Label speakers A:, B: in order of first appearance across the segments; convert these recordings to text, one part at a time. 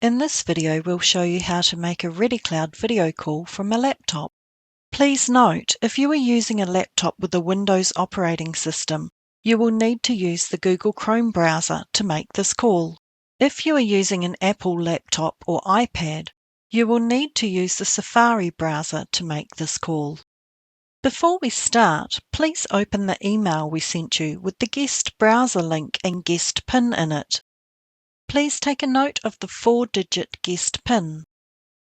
A: In this video, we'll show you how to make a ReadyCloud video call from a laptop. Please note, if you are using a laptop with a Windows operating system, you will need to use the Google Chrome browser to make this call. If you are using an Apple laptop or iPad, you will need to use the Safari browser to make this call. Before we start, please open the email we sent you with the guest browser link and guest PIN in it. Please take a note of the 4-digit guest PIN.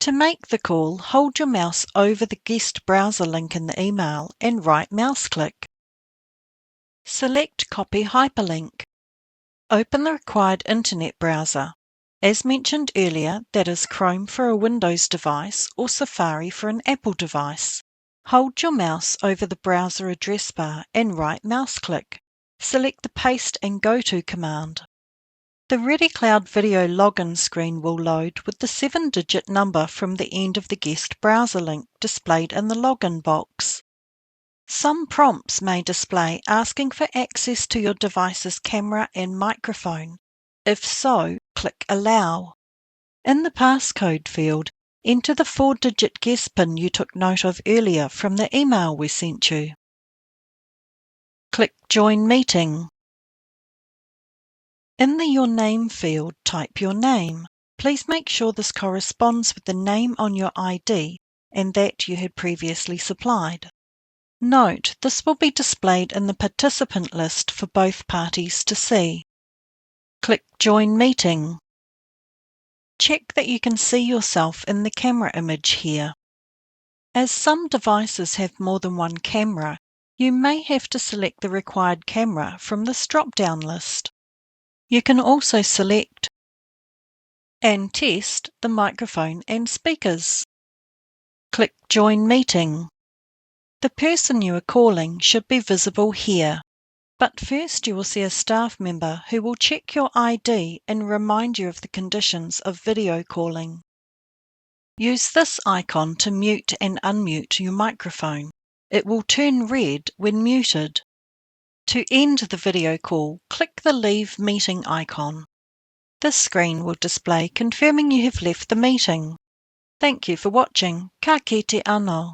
A: To make the call, hold your mouse over the guest browser link in the email and right mouse click. Select Copy Hyperlink. Open the required internet browser. As mentioned earlier, that is Chrome for a Windows device or Safari for an Apple device. Hold your mouse over the browser address bar and right mouse click. Select the Paste and Go To command. The ReadyCloud video login screen will load with the 7-digit number from the end of the guest browser link displayed in the login box. Some prompts may display asking for access to your device's camera and microphone. If so, click Allow. In the passcode field, enter the 4-digit guest PIN you took note of earlier from the email we sent you. Click Join Meeting. In the Your Name field, type your name. Please make sure this corresponds with the name on your ID and that you had previously supplied. Note, this will be displayed in the participant list for both parties to see. Click Join Meeting. Check that you can see yourself in the camera image here. As some devices have more than one camera, you may have to select the required camera from this drop-down list. You can also select and test the microphone and speakers. Click Join Meeting. The person you are calling should be visible here, but first you will see a staff member who will check your ID and remind you of the conditions of video calling. Use this icon to mute and unmute your microphone. It will turn red when muted. To end the video call, click the Leave Meeting icon. This screen will display confirming you have left the meeting. Thank you for watching. Ka kite anō.